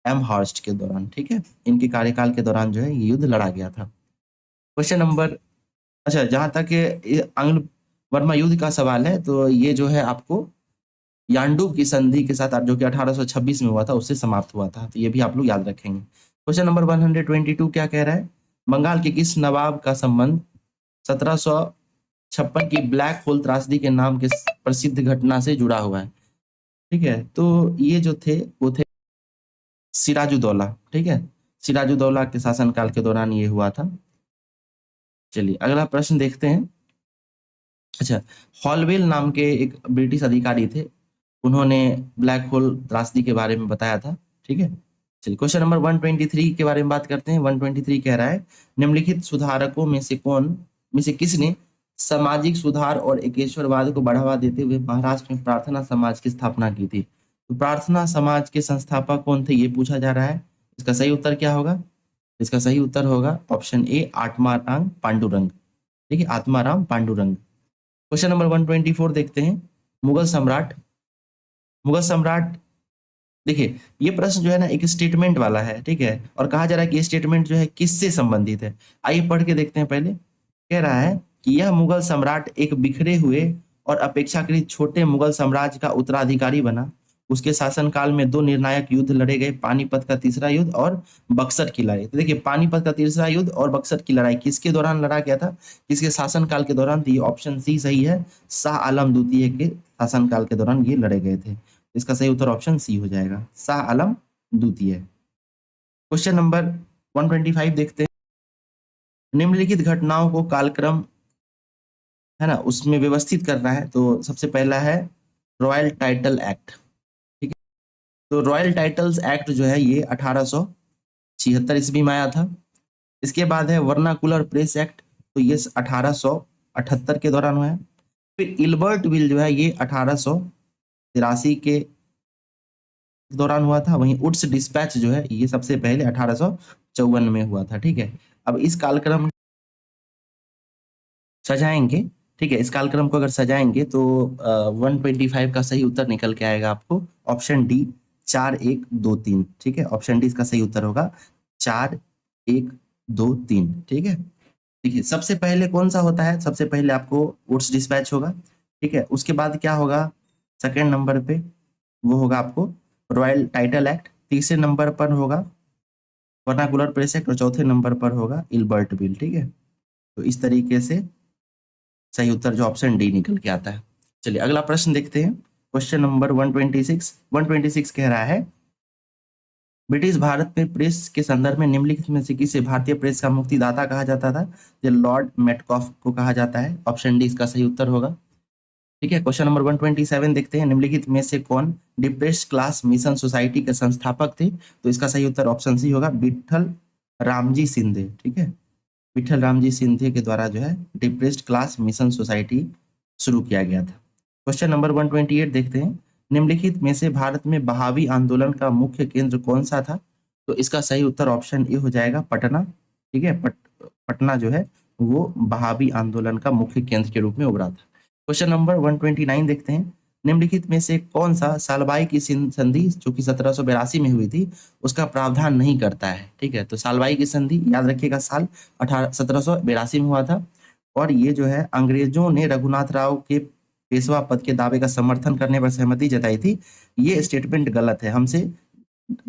एमहर्स्ट के दौरान। ठीक है, इनके कार्यकाल के दौरान जो है ये युद्ध लड़ा गया था। क्वेश्चन नंबर, अच्छा जहां तक ये आंग्ल वर्मा युद्ध का सवाल है, तो ये जो है आपको यांडू की संधि के साथ जो कि 1826 में हुआ था उससे समाप्त हुआ था। तो ये भी आप लोग याद रखेंगे। क्वेश्चन नंबर 122 क्या कह रहा है, बंगाल के किस नवाब का संबंध 1756 की ब्लैक होल त्रासदी के नाम के प्रसिद्ध घटना से जुड़ा हुआ है? ठीक है, तो ये जो थे वो थे सिराजुद्दौला। ठीक है, सिराजुद्दौला के शासनकाल के दौरान ये हुआ था। चलिए अगला प्रश्न देखते हैं। अच्छा, हॉलवेल नाम के एक ब्रिटिश अधिकारी थे, उन्होंने ब्लैक होल त्रासदी के बारे में बताया था। ठीक है, चलिए क्वेश्चन नंबर 123 के बारे में बात करते हैं। 123 कह रहा है, निम्नलिखित सुधारकों में से किसने सामाजिक सुधार और एकेश्वरवाद को बढ़ावा देते हुए महाराष्ट्र में प्रार्थना समाज की स्थापना की थी? तो प्रार्थना समाज के संस्थापक कौन थे ये पूछा जा रहा है। इसका सही उत्तर क्या होगा? इसका सही उत्तर होगा ऑप्शन ए, आत्माराम पांडुरंग। ठीक है, आत्माराम पांडुरंग। क्वेश्चन नंबर 124 देखते हैं, मुगल सम्राट देखिए ये प्रश्न जो है ना एक स्टेटमेंट वाला है, ठीक है, और कहा जा रहा है कि ये स्टेटमेंट जो है किससे संबंधित है। आइए पढ़ के देखते हैं पहले। कह रहा है कि यह मुगल सम्राट एक बिखरे हुए और अपेक्षाकृत छोटे मुगल साम्राज्य का उत्तराधिकारी बना। उसके शासनकाल में दो निर्णायक युद्ध लड़े गए, पानीपत का तीसरा युद्ध और बक्सर की लड़ाई। तो देखिए पानीपत का तीसरा युद्ध और बक्सर की लड़ाई किसके दौरान लड़ा गया था, किसके शासनकाल के दौरान? तो ये ऑप्शन सी सही है, शाह आलम द्वितीय के शासनकाल के दौरान ये लड़े गए थे। इसका सही उत्तर ऑप्शन सी हो जाएगा, शाह आलम द्वितीय। क्वेश्चन नंबर 125 देखते हैं। निम्नलिखित घटनाओं को कालक्रम है ना उसमें व्यवस्थित करना है। तो सबसे पहला है रॉयल टाइटल एक्ट, ठीक है। तो रॉयल टाइटल्स एक्ट जो है ये 1876 ईस्वी में आया था। इसके बाद है वर्नाकुलर प्रेस एक्ट, तो ये 1878 के दौरान हुआ है। फिर इल्बर्ट विल जो है ये 1883 के दौरान हुआ था। वहीं उड्स डिस्पैच जो है ये सबसे पहले 1854 में हुआ था, ठीक है। अब इस कालक्रम सजाएंगे, ठीक है, इस कालक्रम को अगर सजाएंगे तो 125 का सही उत्तर निकल के आएगा आपको ऑप्शन डी 4123, ठीक है। ऑप्शन डी इसका सही उत्तर होगा 4123, ठीक है। देखिए सबसे पहले कौन सा होता है, सबसे पहले आपको उड्स डिस्पैच होगा, ठीक है। उसके बाद क्या होगा सेकेंड नंबर पे, वो होगा आपको रॉयल टाइटल एक्ट। तीसरे नंबर पर होगा वर्नाकुलर प्रेस एक्ट और चौथे नंबर पर होगा इल्बर्ट बिल, ठीक है। तो इस तरीके से सही उत्तर जो ऑप्शन डी निकल के आता है। चलिए अगला प्रश्न देखते हैं। क्वेश्चन नंबर 126 कह रहा है ब्रिटिश भारत में प्रेस के संदर्भ में निम्नलिखित में से किसे भारतीय प्रेस का मुक्तिदाता कहा जाता था? ये लॉर्ड मेटकॉफ को कहा जाता है। ऑप्शन डी इसका सही उत्तर होगा, ठीक है। क्वेश्चन नंबर 127 देखते हैं। निम्नलिखित में से कौन डिप्रेस्ड क्लास मिशन सोसाइटी के संस्थापक थे? तो इसका सही उत्तर ऑप्शन सी होगा विठल रामजी सिंधे, ठीक है। विठल रामजी सिंधे के द्वारा जो है डिप्रेस्ड क्लास मिशन सोसाइटी शुरू किया गया था। क्वेश्चन नंबर 128 देखते हैं। निम्नलिखित में से भारत में बहावी आंदोलन का मुख्य केंद्र कौन सा था? तो इसका सही उत्तर ऑप्शन ए हो जाएगा पटना, ठीक है। पटना जो है वो बहावी आंदोलन का मुख्य केंद्र के रूप में उभरा था। क्वेश्चन नंबर 129 देखते हैं। निम्नलिखित में से कौन सा सालबाई की संधि जो कि 1782 में हुई थी उसका प्रावधान नहीं करता है, ठीक है। तो सालबाई की संधि याद रखिएगा साल 1782 में हुआ था, और ये जो है अंग्रेजों ने रघुनाथ राव के पेशवा पद के दावे का समर्थन करने पर सहमति जताई थी। ये स्टेटमेंट गलत है, हमसे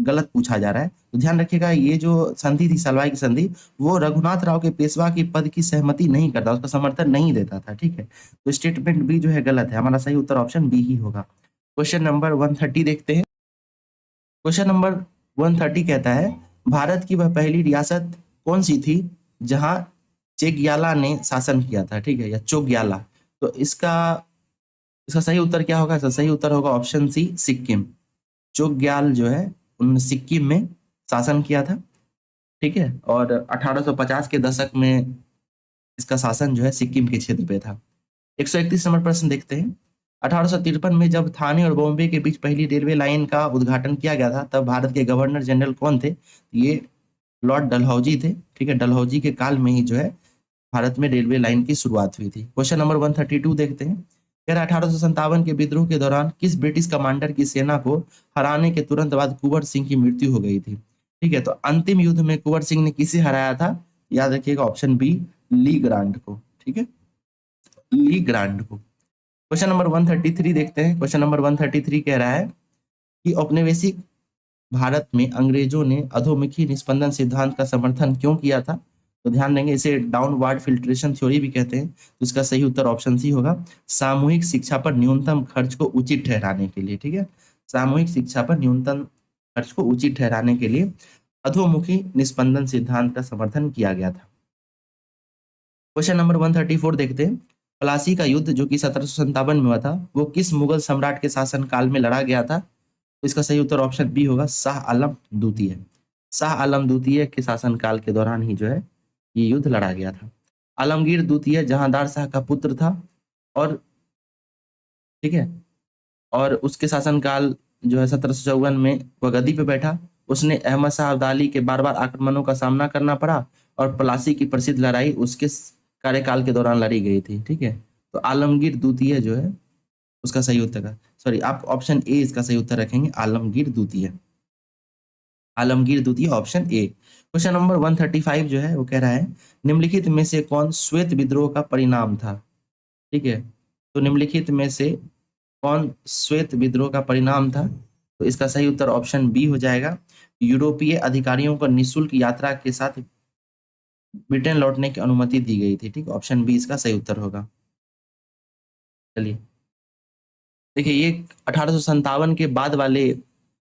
गलत पूछा जा रहा है। तो ध्यान रखिएगा ये जो संधि थी सालबाई की संधि वो रघुनाथ राव के पेशवा की पद की सहमति नहीं करता, उसका समर्थन नहीं देता था, ठीक है। तो स्टेटमेंट बी जो है गलत है, हमारा सही उत्तर ऑप्शन बी ही होगा। क्वेश्चन नंबर 130 देखते हैं। क्वेश्चन नंबर 130 कहता है भारत की वह पहली रियासत कौन सी थी जहां चेग्याला ने शासन किया था, ठीक है, या चोग्याला। तो इसका इसका सही उत्तर क्या होगा? इसका सही उत्तर होगा ऑप्शन सी सिक्किम। चोग्याल जो है उन्होंने सिक्किम में शासन किया था, ठीक है। और 1850 के दशक में इसका शासन जो है सिक्किम के क्षेत्र पे था। 131 नंबर प्रश्न देखते हैं। 1853 में जब थाने और बॉम्बे के बीच पहली रेलवे लाइन का उद्घाटन किया गया था तब भारत के गवर्नर जनरल कौन थे? ये लॉर्ड डलहौजी थे, ठीक है। डलहौजी के काल में ही जो है भारत में रेलवे लाइन की शुरुआत हुई थी। क्वेश्चन नंबर 132 देखते हैं। कह रहा 1857 के विद्रोह के दौरान किस ब्रिटिश कमांडर की सेना को हराने के तुरंत बाद कुंवर सिंह की मृत्यु हो गई थी, ठीक है। तो अंतिम युद्ध में कुंवर सिंह ने किसे हराया था? याद रखिएगा ऑप्शन बी ली ग्रांट को, ठीक है, ली ग्रांट को। क्वेश्चन नंबर 133 देखते हैं। क्वेश्चन नंबर 133 कह रहा है कि औपनिवेशिक भारत में अंग्रेजों ने अधोमुखी निस्पंदन सिद्धांत का समर्थन क्यों किया था? तो ध्यान देंगे इसे डाउनवर्ड फिल्ट्रेशन थ्योरी भी कहते हैं। तो इसका सही उत्तर ऑप्शन सी होगा सामूहिक शिक्षा पर न्यूनतम खर्च को उचित ठहराने के लिए, ठीक है। सामूहिक शिक्षा पर न्यूनतम खर्च को उचित ठहराने के लिए अधोमुखी निस्पंदन सिद्धांत का समर्थन किया गया था। क्वेश्चन नंबर 134 देखते हैं। प्लासी का युद्ध जो कि 1757 में हुआ था वो किस मुगल सम्राट के शासन काल में लड़ा गया था? तो इसका सही उत्तर ऑप्शन बी होगा शाह आलम द्वितीय। शाह आलम द्वितीय के शासनकाल के दौरान ही जो है ये युद्ध लड़ा गया था। आलमगीर द्वितीय जहांदार शाह का पुत्र था, और ठीक है, और उसके शासनकाल जो है 1754 में वह गद्दी पे बैठा। उसने अहमद शाह अब्दाली के बार बार आक्रमणों का सामना करना पड़ा, और प्लासी की प्रसिद्ध लड़ाई उसके कार्यकाल के दौरान लड़ी गई थी, ठीक है। तो आलमगीर द्वितीय जो है उसका सही उत्तर का सॉरी आप ऑप्शन ए इसका सही उत्तर रखेंगे, आलमगीर द्वितीय। आलमगीर द्वितीय ऑप्शन ए। क्वेश्चन नंबर 135 जो है वो कह रहा है निम्नलिखित में से कौन श्वेत विद्रोह का परिणाम था। ठीक है, तो निम्नलिखित में से कौन श्वेत विद्रोह का परिणाम था, तो इसका सही उत्तर ऑप्शन बी हो जाएगा। यूरोपीय अधिकारियों को निःशुल्क यात्रा के साथ ब्रिटेन लौटने की अनुमति दी गई थी। ठीक, ऑप्शन बी इसका सही उत्तर होगा। चलिए देखिए, ये 1857 के बाद वाले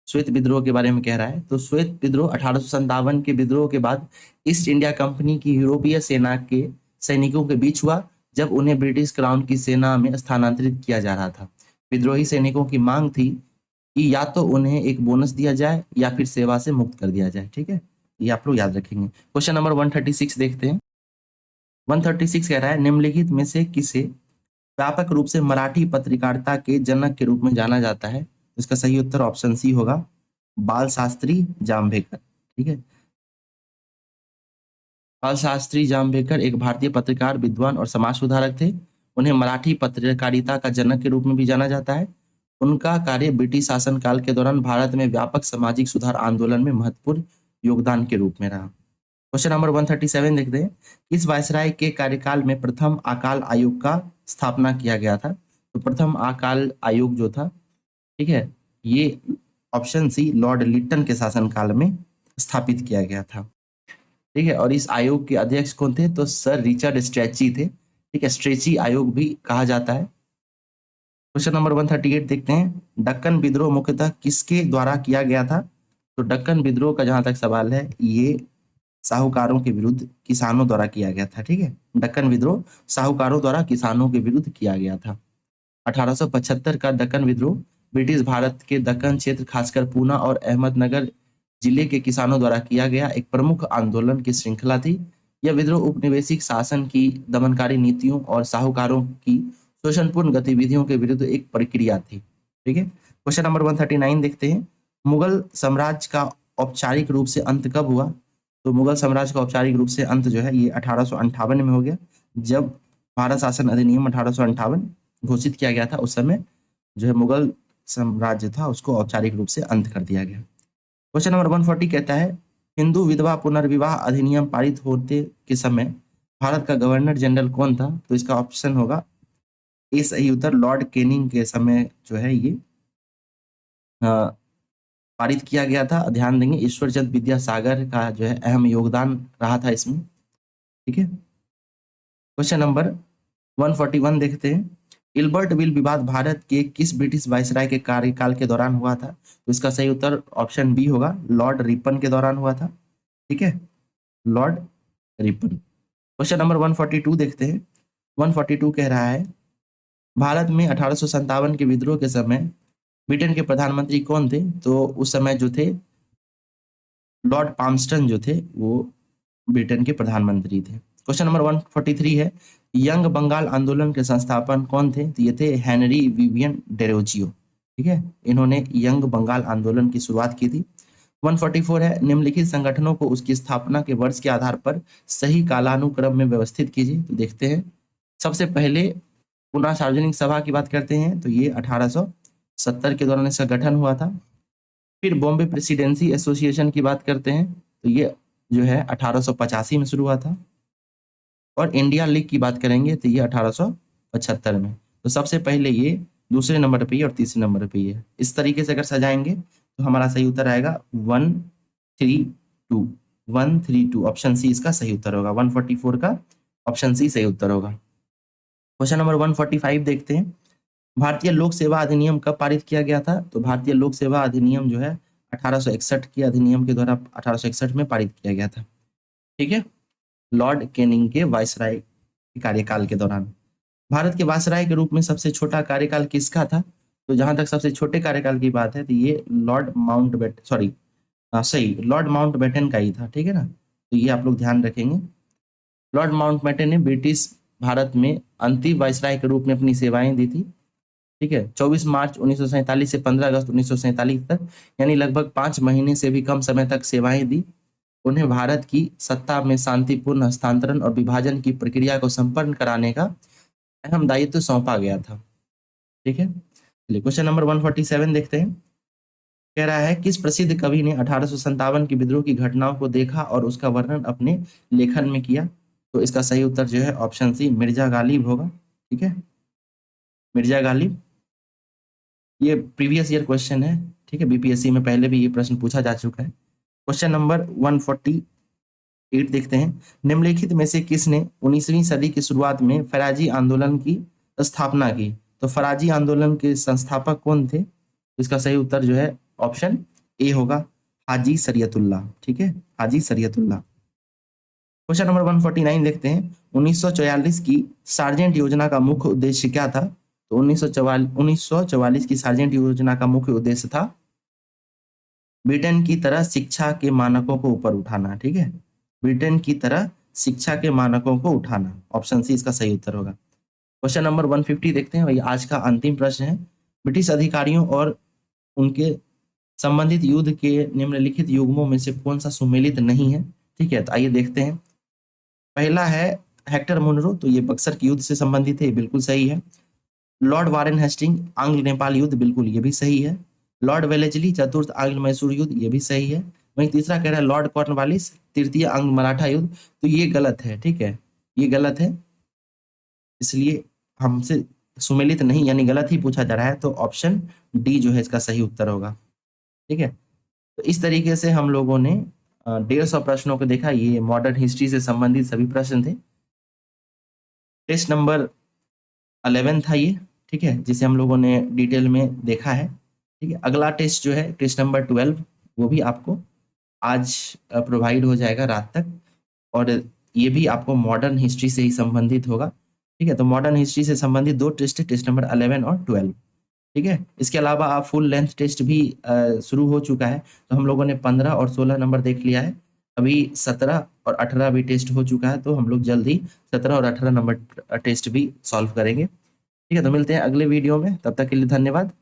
श्वेत विद्रोह के बारे में कह रहा है। तो श्वेत विद्रोह 1857 के विद्रोह के बाद ईस्ट इंडिया कंपनी की यूरोपीय सेना के सैनिकों के बीच हुआ, जब उन्हें ब्रिटिश क्राउन की सेना में स्थानांतरित किया जा रहा था। विद्रोही सैनिकों की मांग थी कि या तो उन्हें एक बोनस दिया जाए या फिर सेवा से मुक्त कर दिया जाए। ठीक है, ये आप लोग याद रखेंगे। क्वेश्चन नंबर 136 देखते हैं। 136 कह रहा है निम्नलिखित में से किसे व्यापक रूप से मराठी पत्रकारिता के जनक के रूप में जाना जाता है। इसका सही उत्तर ऑप्शन सी होगा, बाल शास्त्री जाम्बेकर। ठीक है, बाल शास्त्री जाम्बेकर एक भारतीय पत्रकार, विद्वान और समाज सुधारक थे। उन्हें मराठी पत्रकारिता का जनक के रूप में भी जाना जाता है। उनका कार्य ब्रिटिश शासनकाल के दौरान भारत में व्यापक सामाजिक सुधार आंदोलन में महत्वपूर्ण योगदान के रूप में रहा। क्वेश्चन नंबर 137 देखते हैं। किस वायसराय के कार्यकाल में प्रथम अकाल आयोग का स्थापना किया गया था। तो प्रथम अकाल आयोग जो था, ठीक है, ये ऑप्शन सी लॉर्ड लिटन के शासनकाल में स्थापित किया गया था। ठीक है, और इस आयोग के अध्यक्ष कौन थे, तो सर रिचर्ड स्ट्रेची थे। ठीक है, स्ट्रेची आयोग भी कहा जाता है। क्वेश्चन नंबर 138 देखते हैं। दक्कन विद्रोह मुख्यतः किसके द्वारा किया गया था। तो दक्कन विद्रोह का जहां तक सवाल है, ये साहूकारों के विरुद्ध किसानों द्वारा किया गया था। ठीक है, दक्कन विद्रोह साहूकारों द्वारा किसानों के विरुद्ध किया गया था। 1875 का दक्कन विद्रोह ब्रिटिश भारत के दक्कन क्षेत्र, खासकर पूना और अहमदनगर जिले के किसानों द्वारा किया गया एक प्रमुख आंदोलन की श्रृंखला थी। यह विद्रोह उपनिवेशिक शासन की दमनकारी नीतियों और साहूकारों की शोषणपूर्ण गतिविधियों के विरुद्ध एक प्रक्रिया थी। ठीक है, क्वेश्चन नंबर 139 देखते हैं। मुगल साम्राज्य का औपचारिक रूप से अंत कब हुआ। तो मुगल साम्राज्य का औपचारिक रूप से अंत जो है ये 1858 में हो गया, जब भारत शासन अधिनियम 1858 घोषित किया गया था। उस समय जो है मुगल साम्राज्य था उसको औपचारिक रूप से अंत कर दिया गया। क्वेश्चन नंबर 140 कहता है हिंदू विधवा पुनर्विवाह अधिनियम पारित होते के समय भारत का गवर्नर जनरल कौन था। तो इसका ऑप्शन होगा ए सही उत्तर, लॉर्ड कैनिंग के समय जो है ये पारित किया गया था। ध्यान देंगे ईश्वरचंद विद्यासागर का जो है अहम योगदान रहा था इसमें। ठीक है, क्वेश्चन नंबर 141 देखते हैं। इल्बर्ट विल विवाद भारत के किस ब्रिटिश वायसराय के कार्यकाल के दौरान हुआ था। तो इसका सही उत्तर ऑप्शन बी होगा, लॉर्ड रिपन के दौरान हुआ था। ठीक है, लॉर्ड रिपन। क्वेश्चन नंबर 142 देखते हैं। 142 कह रहा है भारत में 1857 के विद्रोह के समय ब्रिटेन के प्रधानमंत्री कौन थे। तो उस समय जो थे लॉर्ड पामस्टन जो थे वो ब्रिटेन के प्रधानमंत्री थे। क्वेश्चन नंबर 143 है यंग बंगाल आंदोलन के संस्थापक कौन थे। तो ये थे हेनरी विवियन डेरोजियो। ठीक है, इन्होंने यंग बंगाल आंदोलन की शुरुआत की थी। 144 है निम्नलिखित संगठनों को उसकी स्थापना के वर्ष के आधार पर सही कालानुक्रम में व्यवस्थित कीजिए। तो देखते हैं, सबसे पहले पुनः सार्वजनिक सभा की बात करते हैं, तो ये 1870 के दौरान इसका गठन हुआ था। फिर बॉम्बे प्रेसिडेंसी एसोसिएशन की बात करते हैं, तो ये जो है 1885 में शुरू हुआ था। और इंडिया लीग की बात करेंगे तो ये 1875 में। तो सबसे पहले ये दूसरे नंबर पे ही और तीसरे नंबर पे ही है। इस तरीके से अगर सजाएंगे तो हमारा सही उत्तर आएगा 132। 132 ऑप्शन सी इसका सही उत्तर होगा। 144 का ऑप्शन सी सही उत्तर होगा। क्वेश्चन नंबर 145 देखते हैं। भारतीय लोक सेवा अधिनियम कब पारित किया गया था। तो भारतीय लोक सेवा अधिनियम जो है 1861 के अधिनियम के द्वारा 1861 में पारित किया गया था। ठीक है, लॉर्ड कैनिंग के वायसराय के कार्यकाल के दौरान। भारत के वायसराय के रूप में सबसे छोटा कार्यकाल किसका था। तो जहां तक सबसे छोटे कार्यकाल की बात है तो ये लॉर्ड माउंटबेटन का ही था। ठीक है ना, तो ये आप लोग ध्यान रखेंगे। लॉर्ड माउंटबेटन ने ब्रिटिश भारत में अंतिम वायसराय के रूप में अपनी सेवाएं दी थी। ठीक है, 24 मार्च 1947 से 15 अगस्त 1947 तक, यानी लगभग 5 महीने से भी कम समय तक सेवाएं दी। उन्हें भारत की सत्ता में शांतिपूर्ण हस्तांतरण और विभाजन की प्रक्रिया को संपन्न कराने का अहम दायित्व सौंपा गया था। ठीक है, चलिए क्वेश्चन नंबर 147 देखते हैं। कह रहा है किस प्रसिद्ध कवि ने 1857 की विद्रोह की घटनाओं को देखा और उसका वर्णन अपने लेखन में किया? तो इसका सही उत्तर जो है ऑप्शन सी मिर्जा गालिब होगा। ठीक है, मिर्जा गालिब। ये प्रीवियस ईयर क्वेश्चन है। ठीक है, बीपीएससी में पहले भी ये प्रश्न पूछा जा चुका है। क्वेश्चन नंबर 148 देखते हैं। निम्नलिखित में से किसने 19वीं सदी की शुरुआत में फराजी आंदोलन की स्थापना की? तो फराजी आंदोलन के संस्थापक कौन थे? इसका सही उत्तर जो है ऑप्शन ए होगा, हाजी शरीयतुल्लाह। ठीक है, हाजी शरीयतुल्लाह। क्वेश्चन नंबर 149 देखते हैं। 1944 की सार्जेंट योजना का मुख्य उद्देश्य क्या था? तो 1944 की सार्जेंट योजना का मुख्य उद्देश्य था ब्रिटेन की तरह शिक्षा के मानकों को ऊपर उठाना। ठीक है, ब्रिटेन की तरह शिक्षा के मानकों को उठाना। ऑप्शन सी इसका सही उत्तर होगा। क्वेश्चन नंबर 150 देखते हैं, वही आज का अंतिम प्रश्न है। ब्रिटिश अधिकारियों और उनके संबंधित युद्ध के निम्नलिखित युग्मों में से कौन सा सुमेलित नहीं है? ठीक है, तो आइए देखते हैं। पहला है हेक्टर मुनरो, तो ये बक्सर के युद्ध से संबंधित है, ये बिल्कुल सही है। लॉर्ड वारेन हेस्टिंग आंग्ल नेपाल युद्ध, बिल्कुल ये भी सही है। लॉर्ड वेलेस्ली चतुर्थ आंग्ल मैसूर युद्ध, ये भी सही है। वहीं तीसरा कह रहा है लॉर्ड कॉर्नवालिस तृतीय आंग्ल मराठा युद्ध, तो ये गलत है। ठीक है, ये गलत है, इसलिए हमसे सुमेलित नहीं यानी गलत ही पूछा जा रहा है, तो ऑप्शन डी जो है इसका सही उत्तर होगा। ठीक है, तो इस तरीके से हम लोगों ने 150 प्रश्नों को देखा। ये मॉडर्न हिस्ट्री से संबंधित सभी प्रश्न थे। टेस्ट नंबर 11 था ये। ठीक है, जिसे हम लोगों ने डिटेल में देखा है। ठीक है, अगला टेस्ट जो है टेस्ट नंबर 12, वो भी आपको आज प्रोवाइड हो जाएगा रात तक, और ये भी आपको मॉडर्न हिस्ट्री से ही संबंधित होगा। ठीक है, तो मॉडर्न हिस्ट्री से संबंधित 2 टेस्ट है, टेस्ट नंबर 11 और 12। ठीक है, इसके अलावा आप फुल लेंथ टेस्ट भी शुरू हो चुका है, तो हम लोगों ने 15 और 16 नंबर देख लिया है। अभी 17 और 18 भी टेस्ट हो चुका है, तो हम लोग जल्द ही 17 और 18 नंबर टेस्ट भी सॉल्व करेंगे। ठीक है, तो मिलते हैं अगले वीडियो में, तब तक के लिए धन्यवाद।